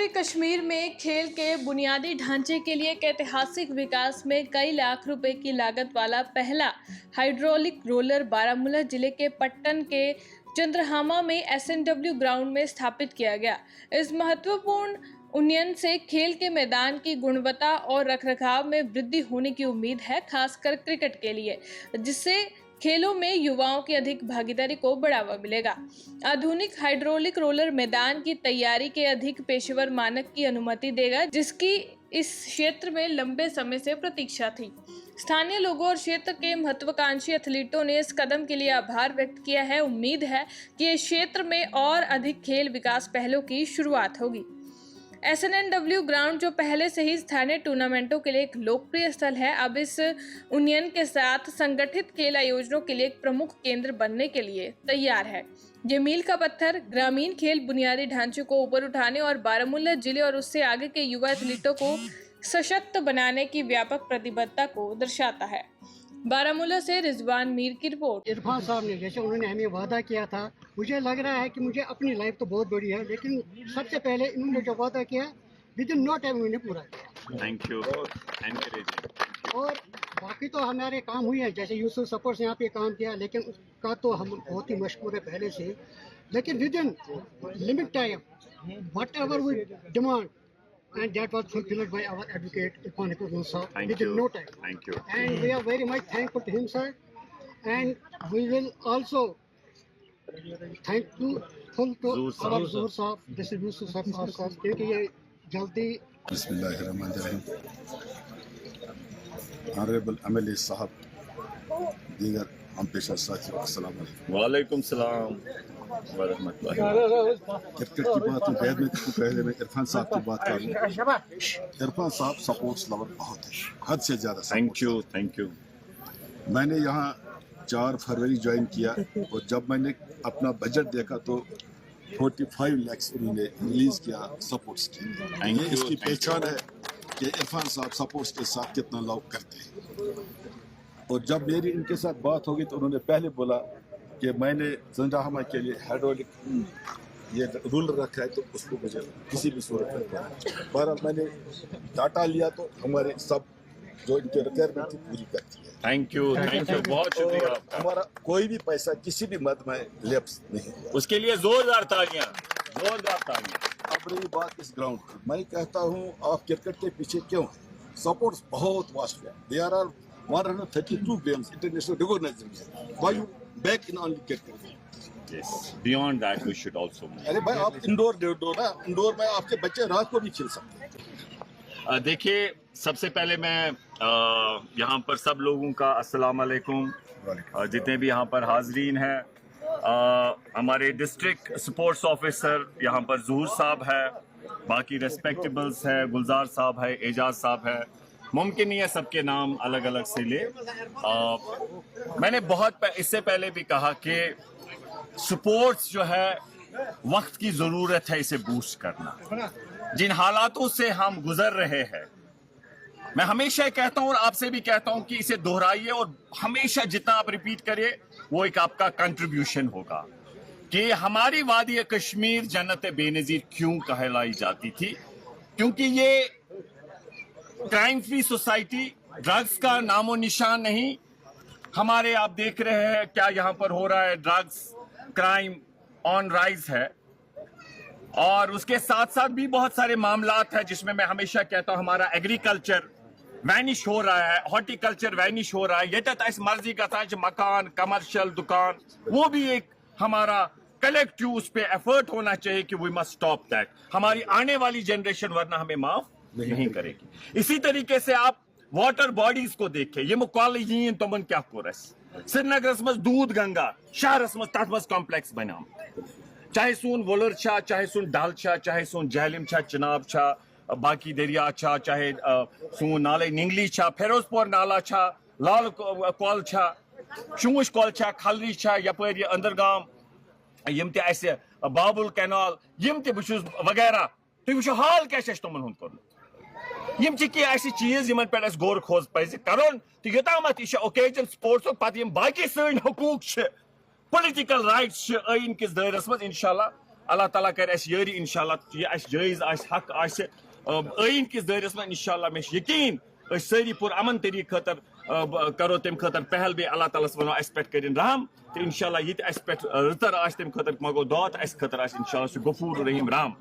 उत्तरी कश्मीर में खेल के बुनियादी ढांचे के लिए एक ऐतिहासिक विकास में कई लाख रुपए की लागत वाला पहला हाइड्रोलिक रोलर बारामूला जिले के पट्टन के चंद्रहामा में एसएनडब्ल्यू ग्राउंड में स्थापित किया गया। इस महत्वपूर्ण उन्नयन से खेल के मैदान की गुणवत्ता और रखरखाव में वृद्धि होने की उम्मीद है, खासकर क्रिकेट के लिए, जिससे खेलों में युवाओं की अधिक भागीदारी को बढ़ावा मिलेगा। आधुनिक हाइड्रोलिक रोलर मैदान की तैयारी के अधिक पेशेवर मानक की अनुमति देगा, जिसकी इस क्षेत्र में लंबे समय से प्रतीक्षा थी। स्थानीय लोगों और क्षेत्र के महत्वाकांक्षी एथलीटों ने इस कदम के लिए आभार व्यक्त किया है। उम्मीद है कि इस क्षेत्र में और अधिक खेल विकास पहलों की शुरुआत होगी। एसएनडब्ल्यू ग्राउंड, जो पहले से ही स्थानीय टूर्नामेंटों के लिए एक लोकप्रिय स्थल है, अब इस उन्नयन के साथ संगठित खेल आयोजनों के लिए एक प्रमुख केंद्र बनने के लिए तैयार है। ये मील का पत्थर ग्रामीण खेल बुनियादी ढांचे को ऊपर उठाने और बारामूला जिले और उससे आगे के युवा एथलीटों को सशक्त बनाने की व्यापक प्रतिबद्धता को दर्शाता है। बारामूला से रिजवान मीर की रिपोर्ट। इरफान साहब ने जैसे उन्होंने हमें वादा किया था, मुझे लग रहा है कि मुझे अपनी लाइफ तो बहुत बड़ी है, लेकिन सबसे पहले इन्होंने जो वादा किया विद इन नो टाइम उन्होंने पूरा किया। Thank you. और बाकी तो हमारे काम हुए हैं, जैसे यूसुफ सपोर्ट्स यहाँ पे काम किया, लेकिन उसका तो हम बहुत ही मशहूर है पहले से। लेकिन within limit time whatever we demand and that was fulfilled by our advocate Irfan Sir within no time. Thank you. And we are very much thankful to him, sir. And we will also thankful to our Zuhur Sahab, distribution sir, क्योंकि ये जल्दी बिस्मिल्लाहिर्रहमानिर्रहीम। Honourable MLA साहब, दीगर हम पेशा साथियों, अस्सलाम वालेकुम। वालेकुम सलाम व रहमतुल्लाह। क्रिकेट की बात में बाद में पहले मैं इरफान साहब की बात करूँ। इरफान साहब सपोर्ट्स लवर बहुत है, हद से ज़्यादा। Thank you. मैंने यहाँ 4 फरवरी ज्वाइन किया और जब मैंने अपना बजट देखा तो 45 लाख उन्होंने रिलीज किया सपोर्ट्स के। ये इसकी पहचान है कि इरफान साहब सपोर्ट्स के साथ कितना लव करते हैं। और जब मेरी इनके साथ बात होगी तो उन्होंने पहले बोला कि मैंने चंद्रहामा के लिए हाइड्रोलिक ये रूलर रखा है, तो उसको मुझे किसी भी सूरत में बहरहाल मैंने डाटा लिया तो हमारे सब जो इनके रिक्वायरमेंट थी पूरी करती है। थैंक यू, बहुत शुक्रिया आपका। हमारा कोई भी पैसा किसी भी मद में लैप्स नहीं हुआ, उसके लिए जोरदार तालियां। अब रही बात इस ग्राउंड की, मैं कहता हूँ आप क्रिकेट के पीछे क्यों हैं? सपोर्ट्स बहुत वास्ट है। There are 132 games international recognized games. Why you back in only cricket? Yes. Beyond that, we should also move. अरे भाई आप इंडोर दे दो ना, इंडोर में आपके बच्चे रात को भी खेल सकते हैं। देखिए, सबसे पहले मैं यहाँ पर सब लोगों का अस्सलाम वालेकुम, जितने भी यहाँ पर हाजरीन हैं। हमारे डिस्ट्रिक्ट स्पोर्ट्स ऑफिसर यहाँ पर ज़हूर साहब है, बाकी रेस्पेक्टेबल्स है, गुलजार साहब है, एजाज साहब है। मुमकिन नहीं है सबके नाम अलग अलग से ले। मैंने बहुत इससे पहले भी कहा कि स्पोर्ट्स जो है वक्त की ज़रूरत है इसे बूस्ट करना। जिन हालातों से हम गुजर रहे हैं, मैं हमेशा कहता हूं और आपसे भी कहता हूं कि इसे दोहराइए और हमेशा जितना आप रिपीट करिए वो एक आपका कंट्रीब्यूशन होगा कि हमारी वादी कश्मीर जन्नत बेनज़ीर क्यों कहलाई जाती थी। क्योंकि ये क्राइम फ्री सोसाइटी, ड्रग्स का नामो निशान नहीं। हमारे आप देख रहे हैं क्या यहाँ पर हो रहा है, ड्रग्स क्राइम ऑन राइज है। और उसके साथ साथ भी बहुत सारे मामलात हैं जिसमें मैं हमेशा कहता हूँ हमारा एग्रीकल्चर वैनिश हो रहा है, हॉर्टिकल्चर वैनिश हो रहा है। ये तो मर्जी का था मकान, कमर्शियल दुकान, वो भी एक हमारा कलेक्टिव उस पर एफर्ट होना चाहिए कि वी मस्ट स्टॉप दैट। हमारी आने वाली जनरेशन वरना हमें माफ नहीं करेगी। इसी तरीके से आप वाटर बॉडीज को देखें, ये मुकालहीन तमन क्या कोरस श्रीनगर मज दूध गंगा शहरस मज तथ मज कॉम्प्लेक्स बनाम, चाहे सुन वोलर छा, चाहे सुन डाल छा, चाहे सुन जहलिम छा, चिनाब छा, बाकी दरिया छा, चाहे सुन नाले निंगली छा, फिरोजपुर नाला छा, लाल कॉल छा, शूश कॉल छा, खलरी छा, यपर अंदरगाम यम ते ऐसे बाबुल कैनाल यम ते बुशुस वगैरह। तुम वुचो हाल क्या तमन हुंद कोर्मुत। यम ची ऐसी चीज यमन पे गौर खोज पज करुन तो योतामत यह ओकेजन स्पोर्ट्स पत बाकी सन हकूक पॉलिटिकल राइट्स आइन किस दायरस मज इंशाल्लाह اللہ تعالیٰ کر اس یاری انشاءاللہ یہ اس جائز آس حق آس آئین کس دائرس میں انشاءاللہ میں یقین ساری پور امن طریقہ خاطر کرو تم خاطر پہل بے اللہ تعالیٰ ونو اس پہ کرن رحم تو انشاءاللہ یہ اس پہ رتر آس تم خاطر مگو دعا تو اس خاطر آس انشاءاللہ سہ غفور رحیم رحم